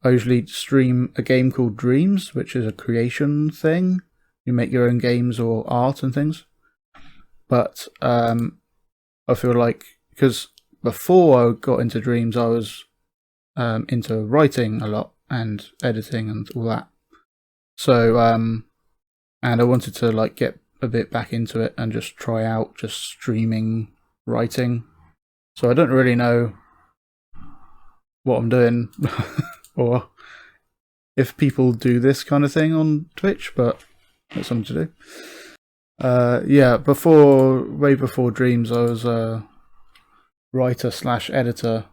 I usually stream a game called Dreams, which is a creation thing. You make your own games or art and things. But I feel like, because before I got into Dreams, I was into writing a lot and editing and all that. So, and I wanted to like get a bit back into it and just try out just streaming writing. So I don't really know what I'm doing or if people do this kind of thing on Twitch, but that's something to do. Yeah, way before Dreams, I was a writer/editor.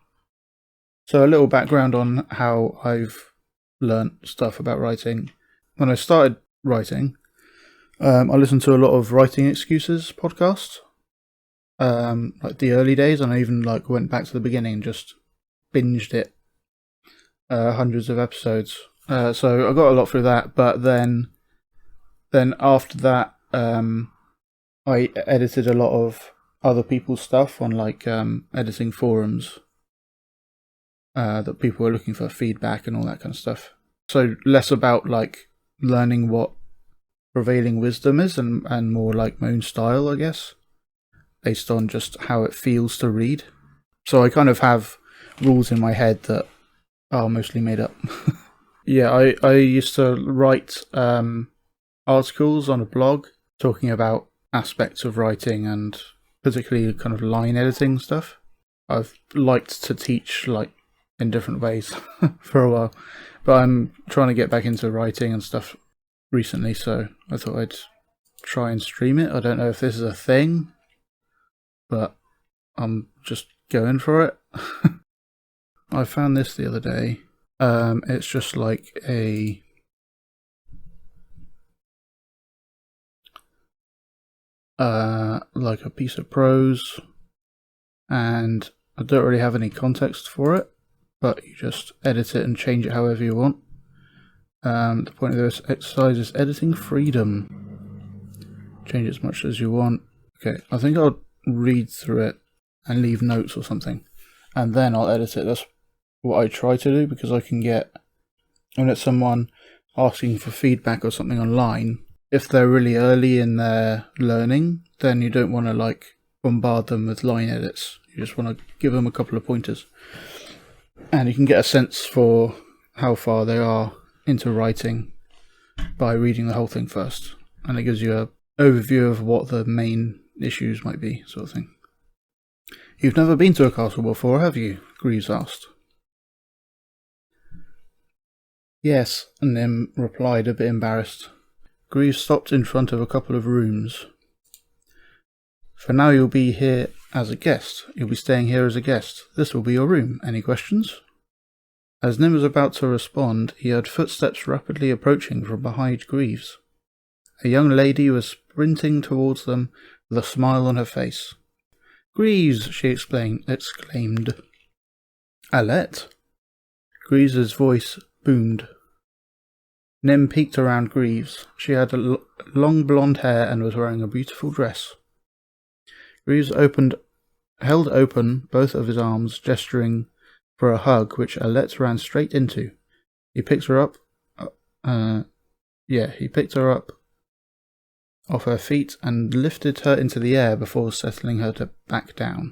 So a little background on how I've learnt stuff about writing. When I started writing, I listened to a lot of Writing Excuses podcast, like the early days, and I even like went back to the beginning and just binged it, hundreds of episodes. So I got a lot through that, but then after that, I edited a lot of other people's stuff on like editing forums that people were looking for feedback and all that kind of stuff. So less about like learning what prevailing wisdom is and more like my own style, I guess, based on just how it feels to read. So I kind of have rules in my head that are mostly made up. Yeah, I used to write articles on a blog talking about aspects of writing and particularly kind of line editing stuff. I've liked to teach like in different ways for a while, but I'm trying to get back into writing and stuff recently, so I thought I'd try and stream it. I don't know if this is a thing, but I'm just going for it. I found this the other day. It's just like a piece of prose, and I don't really have any context for it, but you just edit it and change it however you want. The point of this exercise is editing freedom. Change it as much as you want. Okay, I think I'll read through it and leave notes or something, and then I'll edit it. That's what I try to do, because I can get, when it's someone asking for feedback or something online, if they're really early in their learning, then you don't want to like bombard them with line edits. You just want to give them a couple of pointers, and you can get a sense for how far they are into writing by reading the whole thing first, and it gives you an overview of what the main issues might be, sort of thing. You've never been to a castle before, have you? Greaves asked. Yes, Nim replied, a bit embarrassed. Greaves stopped in front of a couple of rooms. For now you'll be here as a guest. You'll be staying here as a guest. This will be your room. Any questions? As Nim was about to respond, he heard footsteps rapidly approaching from behind Greaves. A young lady was sprinting towards them with a smile on her face. Greaves, she exclaimed. Alette? Greaves' voice boomed. Nim peeked around Greaves. She had long blonde hair and was wearing a beautiful dress. Greaves held open both of his arms, gesturing for a hug, which Alette ran straight into. He picked her up. He picked her up off her feet and lifted her into the air before settling her to back down.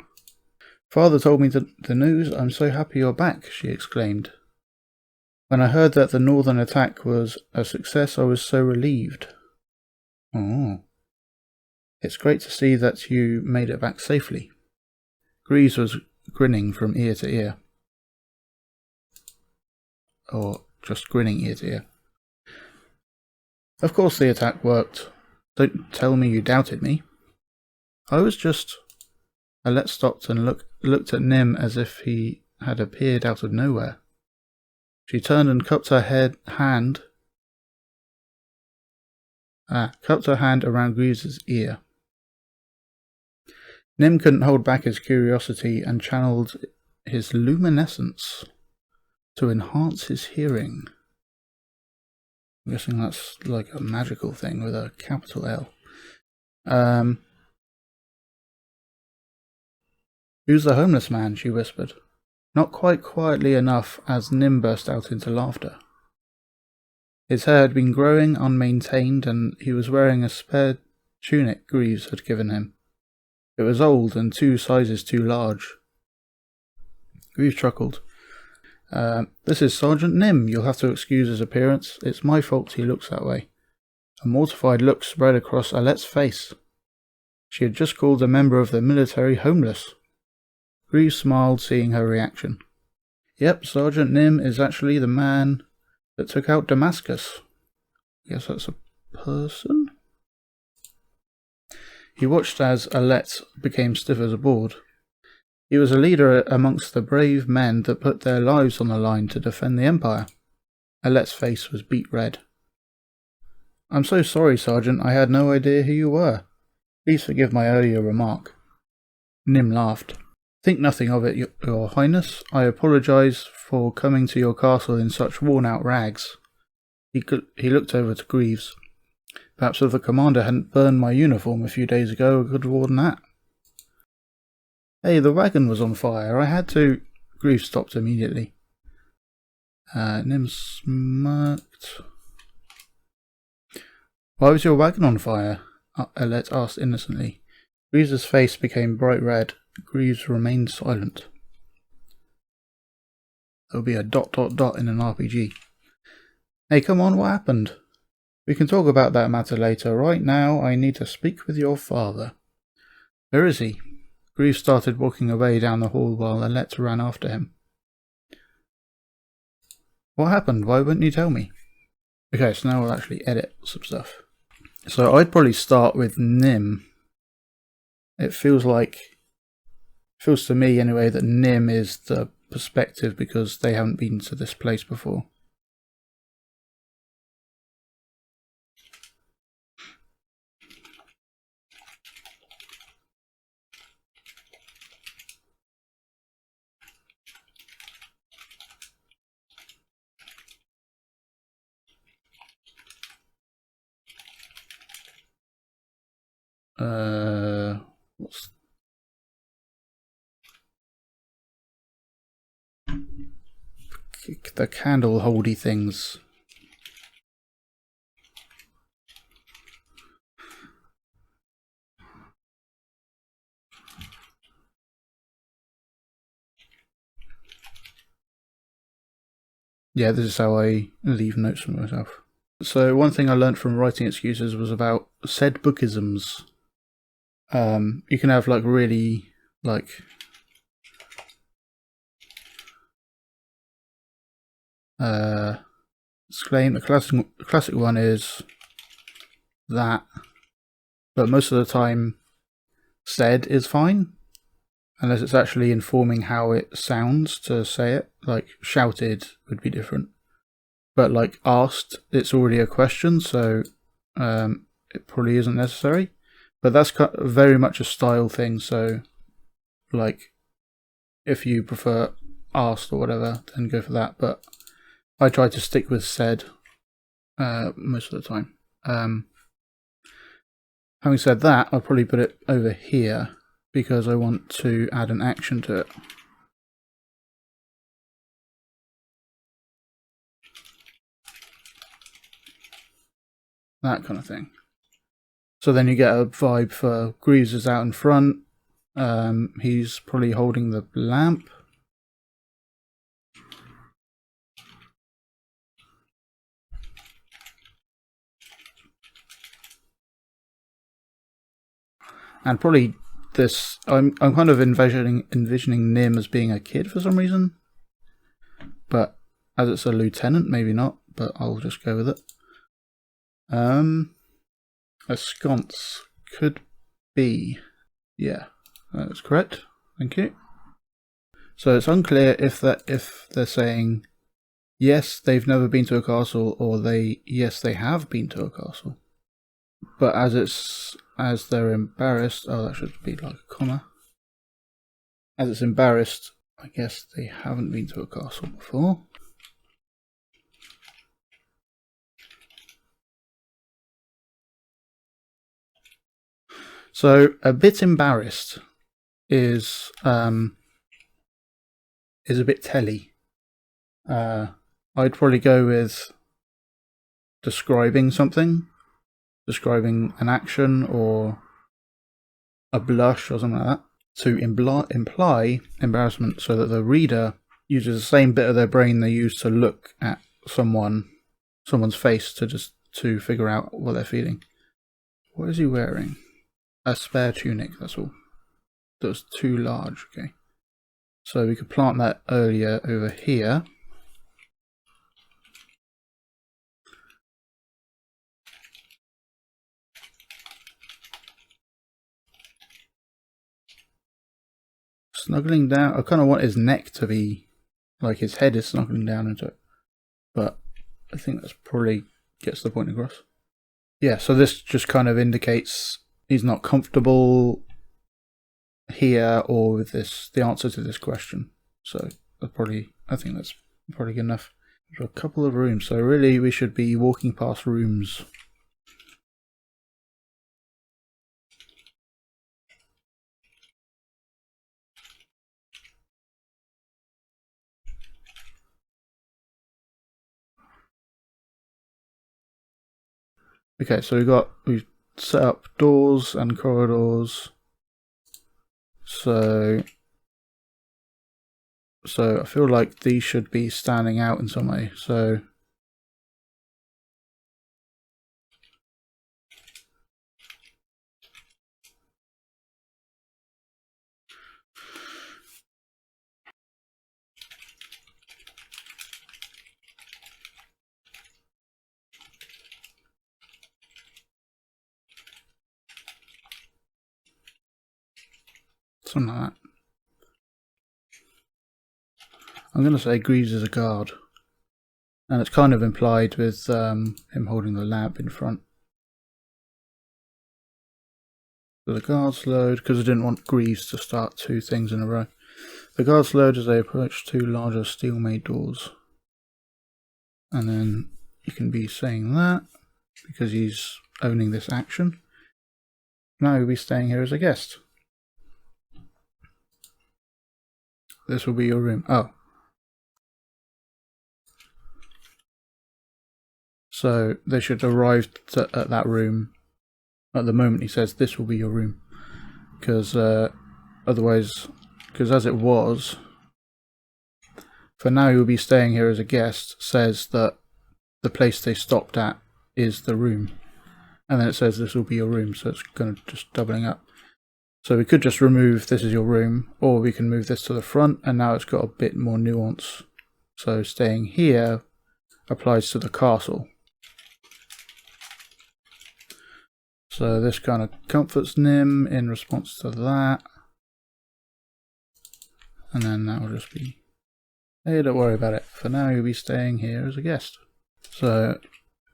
Father told me the news. I'm so happy you're back, she exclaimed. When I heard that the northern attack was a success, I was so relieved. Oh. It's great to see that you made it back safely. Greaves was grinning from ear to ear. Or just grinning ear to ear. Of course the attack worked. Don't tell me you doubted me. I was just... Alette stopped and looked at Nim as if he had appeared out of nowhere. She turned and cupped her hand around Greaves' ear. Nim couldn't hold back his curiosity and channeled his luminescence to enhance his hearing. I'm guessing that's like a magical thing with a capital L. Who's the homeless man? She whispered. not quite quietly enough as Nim burst out into laughter. His hair had been growing unmaintained, and he was wearing a spare tunic Greaves had given him. It was old and 2 sizes too large. Greaves chuckled. This is Sergeant Nim. You'll have to excuse his appearance. It's my fault he looks that way. A mortified look spread across Alette's face. She had just called a member of the military homeless. Greaves smiled, seeing her reaction. Yep, Sergeant Nim is actually the man that took out Damascus. Guess that's a person? He watched as Alette became stiff as a board. He was a leader amongst the brave men that put their lives on the line to defend the Empire. Alette's face was beet red. I'm so sorry, Sergeant. I had no idea who you were. Please forgive my earlier remark. Nim laughed. Think nothing of it, Your Highness. I apologize for coming to your castle in such worn-out rags. He looked over to Greaves. Perhaps if the commander hadn't burned my uniform a few days ago, I could have worn that. Hey, the wagon was on fire. I had to... Greaves stopped immediately. Nim smirked. Why was your wagon on fire? Alette asked innocently. Greaves' face became bright red. Greaves remained silent. There'll be a ... in an RPG. Hey, come on, what happened? We can talk about that matter later. Right now, I need to speak with your father. Where is he? Greaves started walking away down the hall while Alette ran after him. What happened? Why wouldn't you tell me? Okay, so now we'll actually edit some stuff. So I'd probably start with Nim. It feels to me anyway that Nim is the perspective because they haven't been to this place before. What's the candle holdy things? Yeah, this is how I leave notes for myself. So one thing I learnt from writing excuses was about said bookisms. You can have really exclaim. The classic one is that, but most of the time said is fine unless it's actually informing how it sounds to say it. Like shouted would be different, but like asked, it's already a question, so it probably isn't necessary. But that's very much a style thing, so like if you prefer asked or whatever, then go for that, but I try to stick with said most of the time. Having said that, I'll probably put it over here because I want to add an action to it. That kind of thing. So then you get a vibe for Greaves is out in front. He's probably holding the lamp. And probably this, I'm kind of envisioning Nim as being a kid for some reason. But as it's a lieutenant, maybe not, but I'll just go with it. A sconce could be, yeah, that's correct. Thank you. So it's unclear if they're saying yes, they've never been to a castle, or yes, they have been to a castle. But as they're embarrassed, oh, that should be like a comma. As it's embarrassed, I guess they haven't been to a castle before. So a bit embarrassed is is a bit telly. I'd probably go with describing something, describing an action or a blush or something like that, to imply embarrassment so that the reader uses the same bit of their brain they use to look at someone's face to figure out what they're feeling. What is he wearing? A spare tunic, that's all. That was too large, okay. So we could plant that earlier over here. Snuggling down. I kind of want his neck to be like his head is snuggling down into it. But I think that's probably gets the point across. Yeah, so this just kind of indicates he's not comfortable here or with the answer to this question. So I think that's probably good enough. There's a couple of rooms, so really we should be walking past rooms. Okay, so we've set up doors and corridors. So I feel like these should be standing out in some way. So something like that. I'm going to say Greaves is a guard. And it's kind of implied with him holding the lamp in front. So the guards load, because I didn't want Greaves to start two things in a row. The guards load as they approach two larger steel-made doors. And then you can be saying that, because he's owning this action. Now he'll be staying here as a guest. This will be your room. Oh. So they should arrive at that room at the moment he says this will be your room. Because otherwise, because as it was, for now you'll be staying here as a guest, says that the place they stopped at is the room. And then it says this will be your room, so it's kind of just doubling up. So we could just remove this is your room, or we can move this to the front, and now it's got a bit more nuance. So staying here applies to the castle. So this kind of comforts Nim in response to that. And then that will just be, hey, don't worry about it. For now you'll be staying here as a guest. So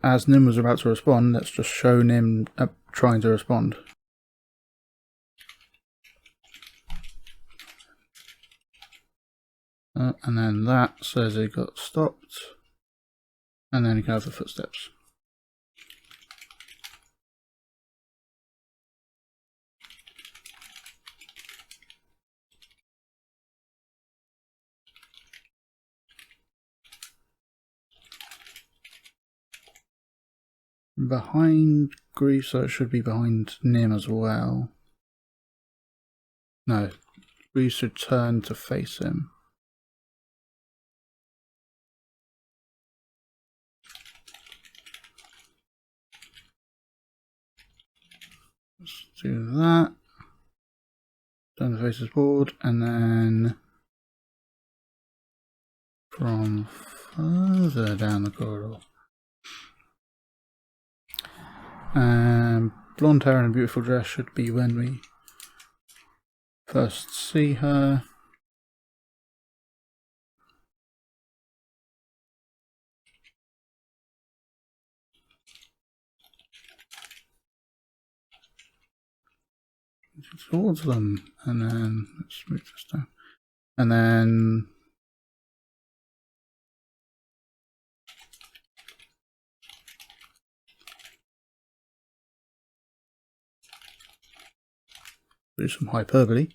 as Nim was about to respond, let's just show Nim trying to respond. And then that says it got stopped. And then you can have the footsteps. Behind Grief, so it should be behind Nim as well. No, Grief should turn to face him. Let's do that. Turn to face his board, and then from further down the corridor. Blonde hair and a beautiful dress should be when we first see her. Towards them, and then let's move this down, and then do some hyperbole.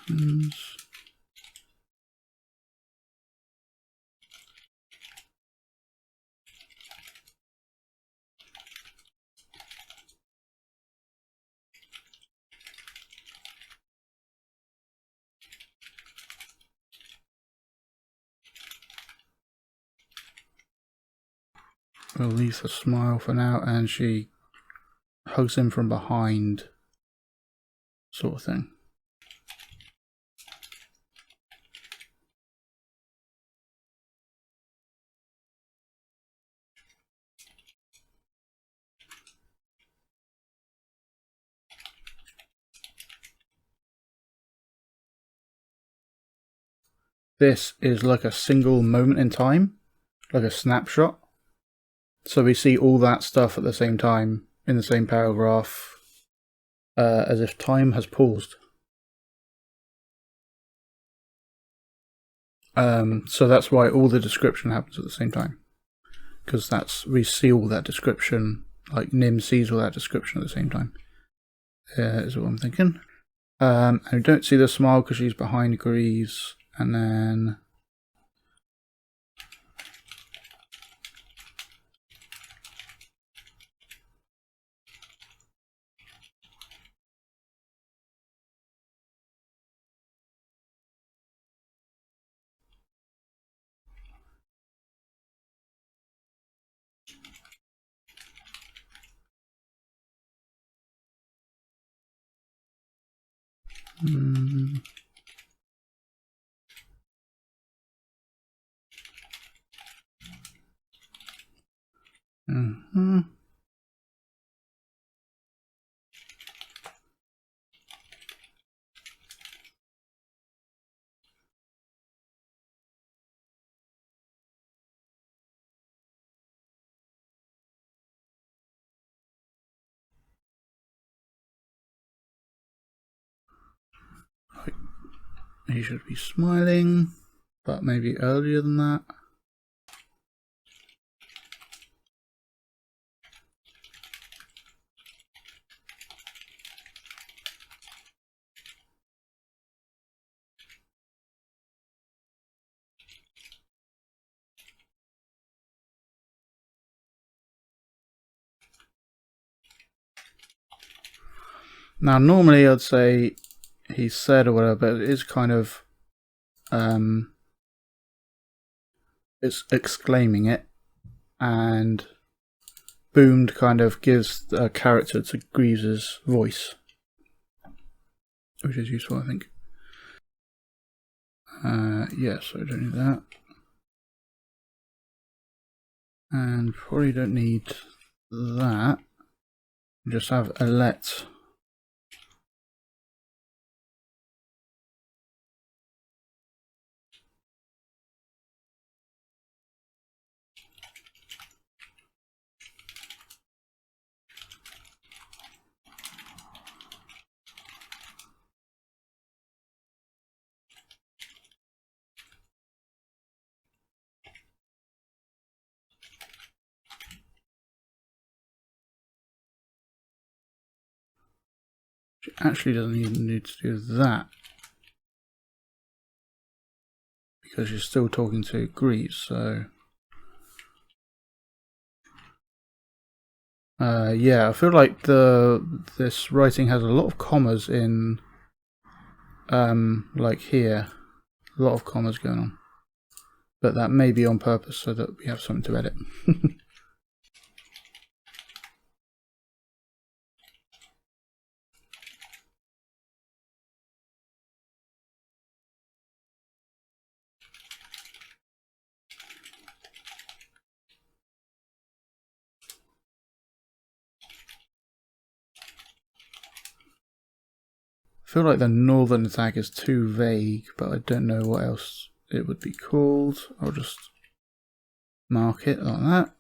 Options. We'll leave the smile for now, and she hugs him from behind, sort of thing. This is like a single moment in time, like a snapshot. So we see all that stuff at the same time in the same paragraph, as if time has paused. So that's why all the description happens at the same time, because we see all that description, like Nim sees all that description at the same time. Is what I'm thinking. And we don't see the smile because she's behind Greaves, and then he should be smiling, but maybe earlier than that. Now, normally I'd say he said or whatever, but it is kind of, it's exclaiming it, and boomed kind of gives a character to Greaves' voice, which is useful, I think. Yes, I don't need that. And probably don't need that. Just have a let. She actually doesn't even need to do that, because you're still talking to Greaves, so yeah, I feel like this writing has a lot of commas in, like here, a lot of commas going on, but that may be on purpose so that we have something to edit. I feel like the northern attack is too vague, but I don't know what else it would be called. I'll just mark it like that.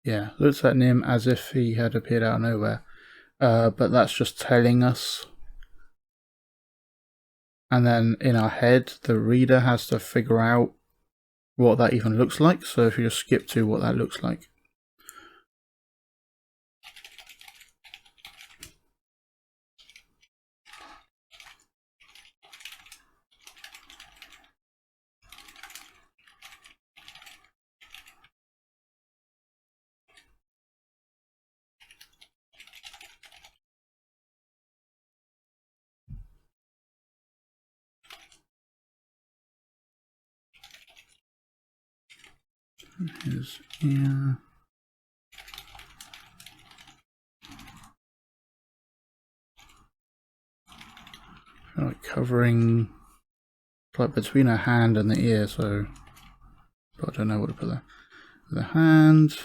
Yeah, looks at Nim as if he had appeared out of nowhere, but that's just telling us. And then in our head, the reader has to figure out what that even looks like. So if you just skip to what that looks like. Here's here. Like covering like between her hand and the ear, so but I don't know what to put there. The hand.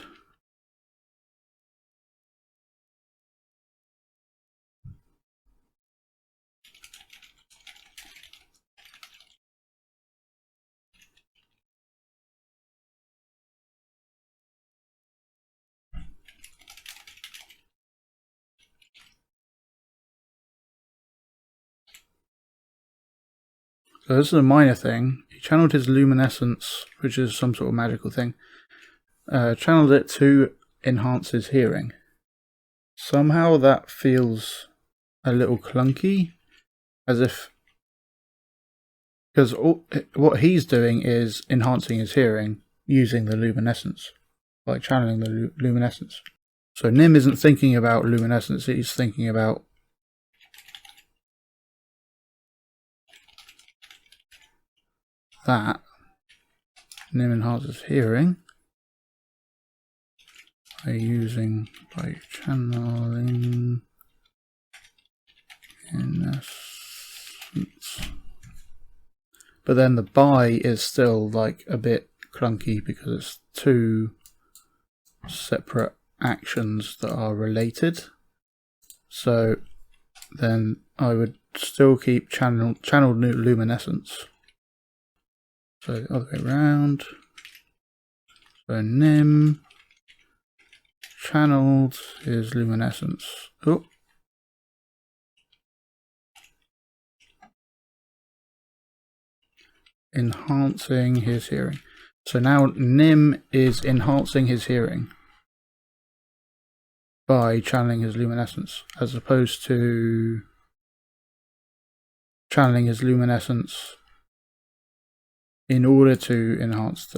So this is a minor thing. He channeled his luminescence, which is some sort of magical thing. Channeled it to enhance his hearing. Somehow that feels a little clunky, as if, because what he's doing is enhancing his hearing using the luminescence, like channeling the luminescence. So Nim isn't thinking about luminescence, he's thinking about that. Nim enhances hearing by channeling in essence. But then the by is still like a bit clunky because it's two separate actions that are related. So then I would still keep channeled luminescence. So the other way around. So Nim channeled his luminescence. Oh. Enhancing his hearing. So now Nim is enhancing his hearing by channeling his luminescence, as opposed to channeling his luminescence in order to enhance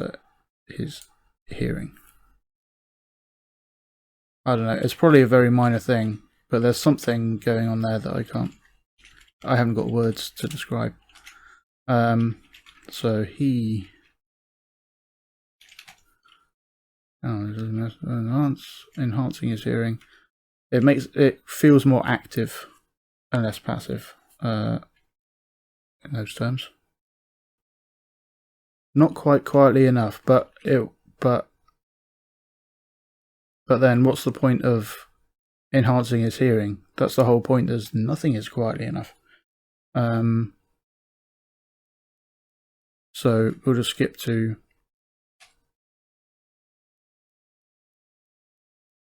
his hearing. I don't know, it's probably a very minor thing, but there's something going on there that I haven't got words to describe. So he enhancing his hearing. It feels more active and less passive in those terms. Not quite quietly enough, but then what's the point of enhancing his hearing? That's the whole point. There's nothing is quietly enough. So we'll just skip to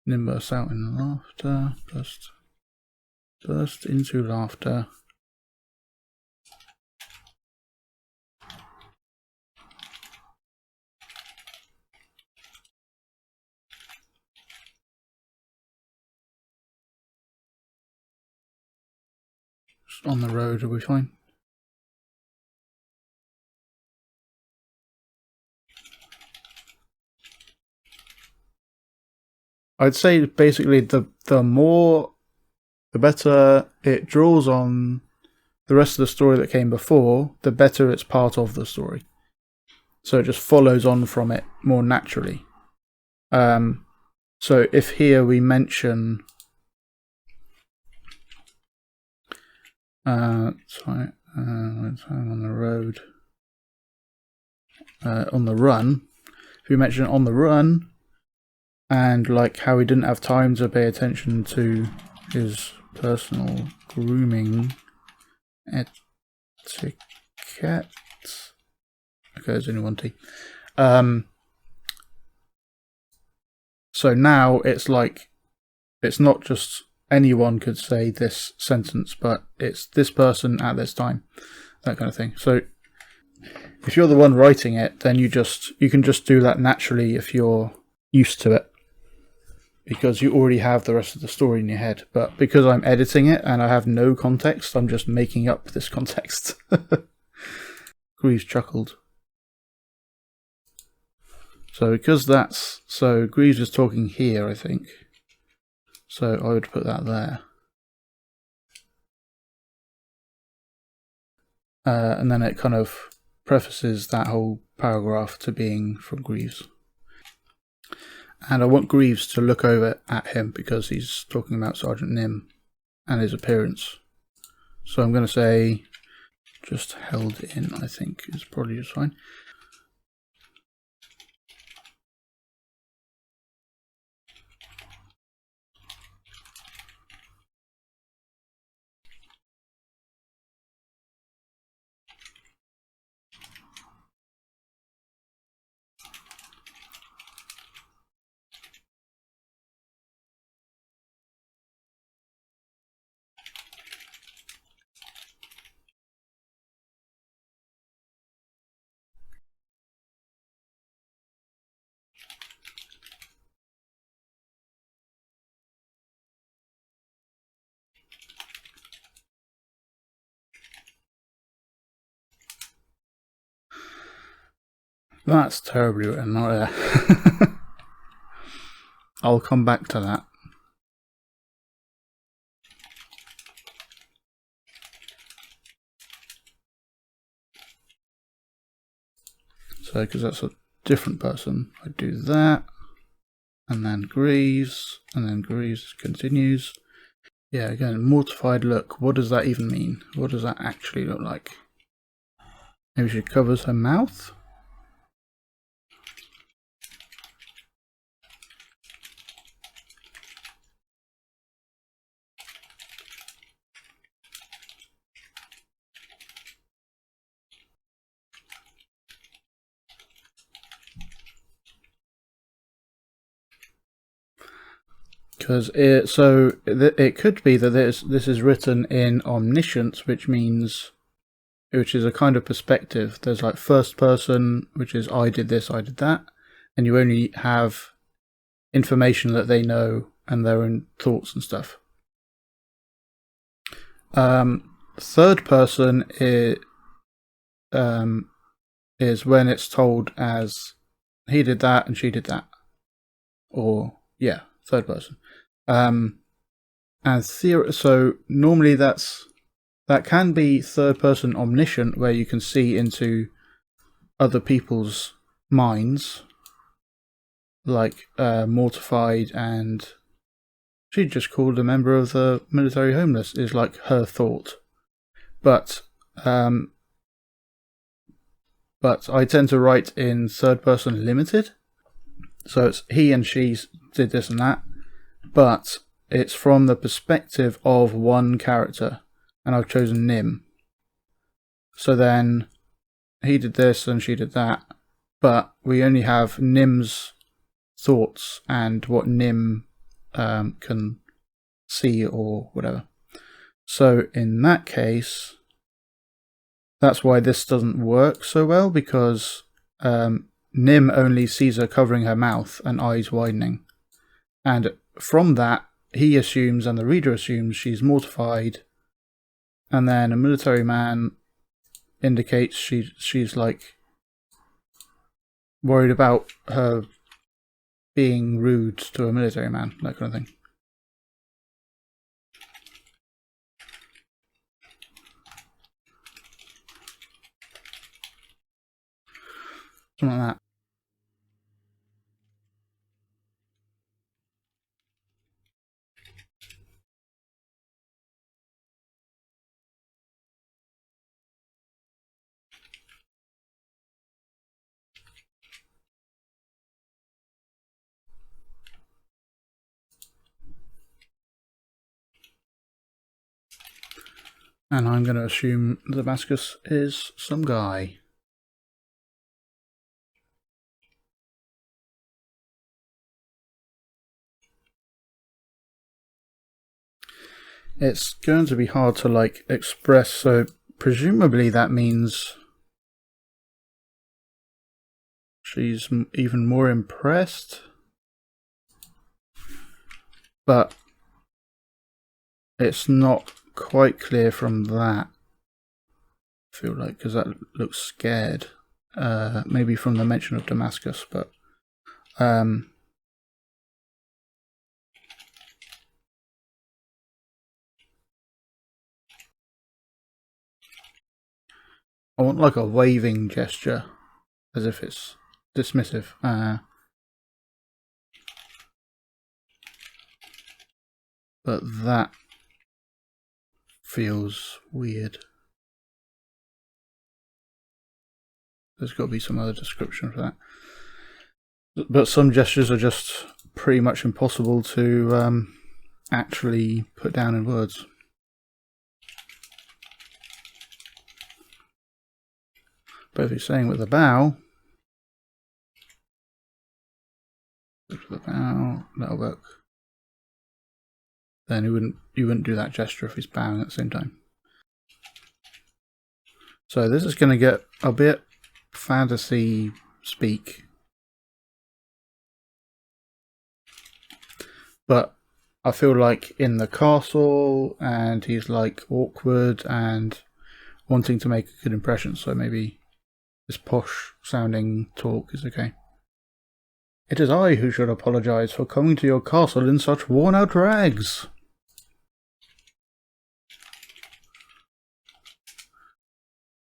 Nim bursts out in laughter, burst into laughter. Just on the road, are we fine? I'd say basically the better it draws on the rest of the story that came before, the better it's part of the story. So it just follows on from it more naturally. So if here we mention on the road, on the run, if we mention on the run, and like how he didn't have time to pay attention to his personal grooming etiquette. Okay, there's only one T. So now it's like, it's not just anyone could say this sentence, but it's this person at this time, that kind of thing. So if you're the one writing it, then you can just do that naturally if you're used to it, because you already have the rest of the story in your head. But because I'm editing it and I have no context, I'm just making up this context. Greaves chuckled. So Greaves is talking here, I think. So I would put that there. And then it kind of prefaces that whole paragraph to being from Greaves. And I want Greaves to look over at him because he's talking about Sergeant Nim and his appearance. So I'm going to say just held in, I think is probably just fine. That's terribly written, not there. I'll come back to that. So, because that's a different person, I do that, and then Greaves continues. Yeah, again, mortified look. What does that even mean? What does that actually look like? Maybe she covers her mouth? Because it could be that this is written in omniscient, which is a kind of perspective. There's like first person, which is I did this, I did that, and you only have information that they know and their own thoughts and stuff. Third person is when it's told as he did that and she did that, or yeah, third person. So normally that can be third person omniscient, where you can see into other people's minds, like mortified, and she just called a member of the military homeless is like her thought. But I tend to write in third person limited, so it's he and she did this and that, but it's from the perspective of one character, and I've chosen Nim. So then he did this and she did that, but we only have Nim's thoughts and what Nim can see or whatever. So in that case, that's why this doesn't work so well, because Nim only sees her covering her mouth and eyes widening, and from that he assumes and the reader assumes she's mortified, and then a military man indicates she's like worried about her being rude to a military man, that kind of thing. Something like that. And I'm going to assume Damascus is some guy. It's going to be hard to like express, so presumably that means she's even more impressed. But it's not quite clear from that, I feel like, because that looks scared. Maybe from the mention of Damascus, but I want like a waving gesture, as if it's dismissive. But that feels weird. There's got to be some other description for that. But some gestures are just pretty much impossible to actually put down in words. But if he's saying with a bow, that'll work. Then you wouldn't do that gesture if he's bowing at the same time. So this is going to get a bit fantasy speak, but I feel like in the castle, and he's like awkward and wanting to make a good impression, so maybe this posh sounding talk is okay. It is I who should apologize for coming to your castle in such worn out rags.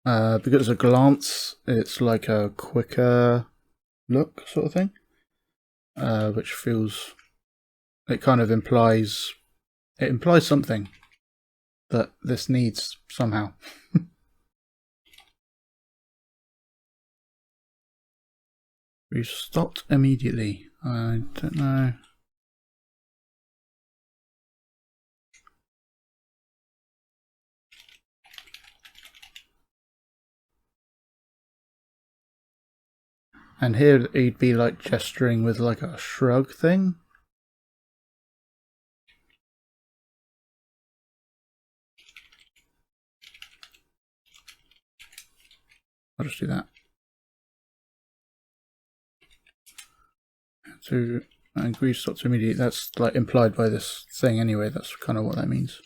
Because a glance, it's like a quicker look sort of thing, which feels, it kind of implies something that this needs somehow. We stopped immediately. I don't know. And here he'd be like gesturing with like a shrug thing. I'll just do that. To agree to stop to immediately. That's like implied by this thing anyway. That's kind of what that means.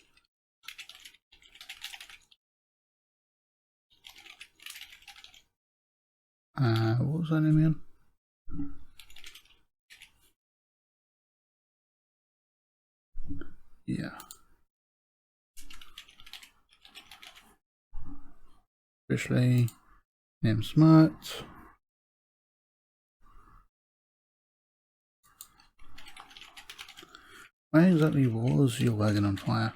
What was that name again? Yeah. Officially, name smart. Why exactly was your wagon on fire?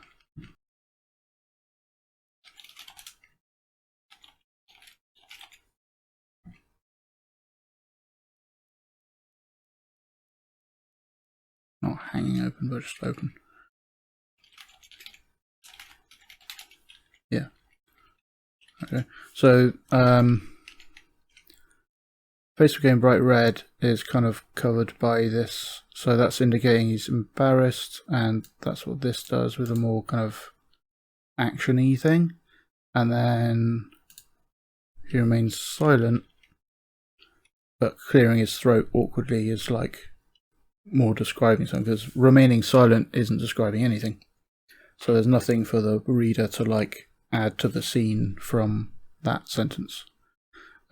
Not hanging open, but just open. Yeah. Okay. So, face became bright red is kind of covered by this. So that's indicating he's embarrassed, and that's what this does with a more kind of action-y thing. And then he remains silent, but clearing his throat awkwardly is like more describing something, because remaining silent isn't describing anything. So there's nothing for the reader to like add to the scene from that sentence.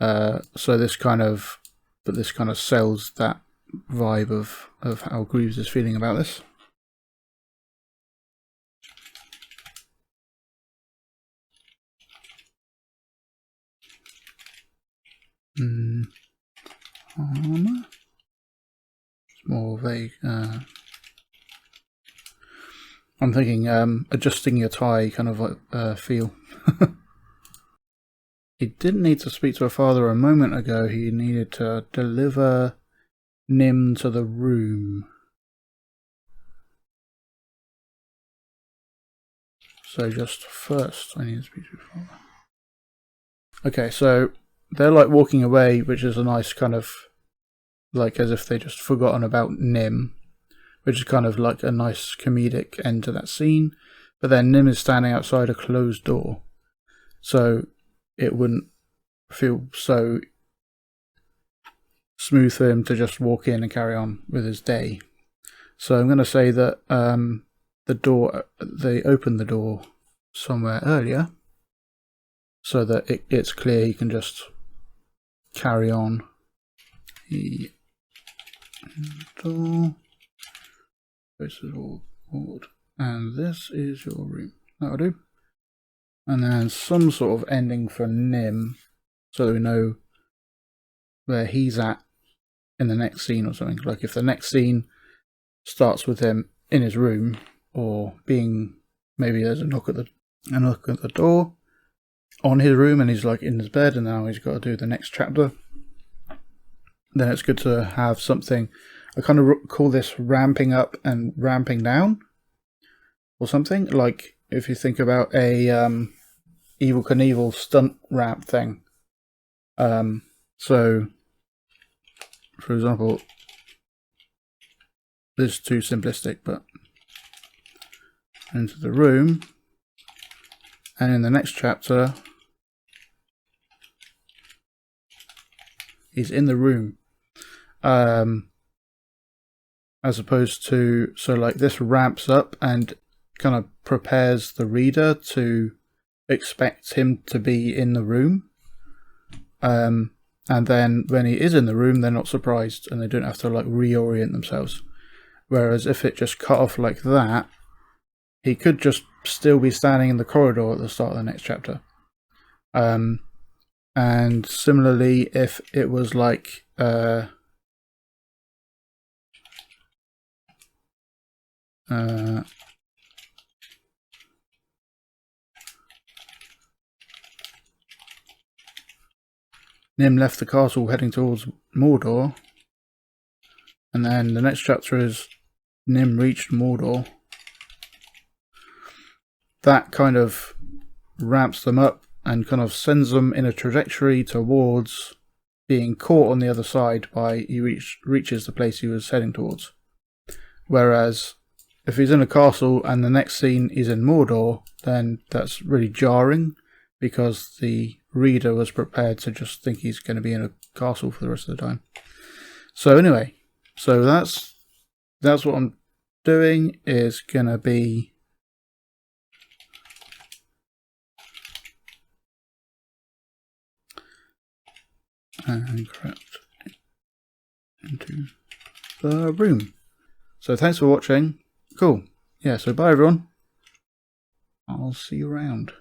So this kind of sells that vibe of how Greaves is feeling about this. Armor? It's more vague. I'm thinking adjusting your tie kind of feel. He didn't need to speak to her father a moment ago. He needed to deliver Nim to the room. So just first, I need to speak to your father. Okay, so they're like walking away, which is a nice kind of, like as if they just forgotten about Nim, which is kind of like a nice comedic end to that scene. But then Nim is standing outside a closed door, so it wouldn't feel so smooth for him to just walk in and carry on with his day. So I'm going to say that they opened the door somewhere earlier, so that it's clear he can just carry on. The door. This is all board, and this is your room. That'll do. And then some sort of ending for Nim, so that we know where he's at in the next scene or something. Like if the next scene starts with him in his room, or being, maybe there's a knock at the door on his room and he's like in his bed and now he's got to do the next chapter, then it's good to have something. I kind of call this ramping up and ramping down or something. Like if you think about a Evel Knievel stunt ramp thing. So for example, this is too simplistic, but into the room, and in the next chapter he's in the room, as opposed to, so like this ramps up and kind of prepares the reader to expect him to be in the room, and then when he is in the room they're not surprised and they don't have to like reorient themselves. Whereas if it just cut off like that, he could just still be standing in the corridor at the start of the next chapter. And similarly, if it was like Nim left the castle heading towards Mordor, and then the next chapter is Nim reached Mordor, that kind of ramps them up and kind of sends them in a trajectory towards being caught on the other side by he reaches the place he was heading towards. Whereas if he's in a castle and the next scene is in Mordor, then that's really jarring because the reader was prepared to just think he's going to be in a castle for the rest of the time. So anyway, so that's what I'm doing, is going to be and crept into the room. So thanks for watching. Cool. Yeah, so bye everyone. I'll see you around.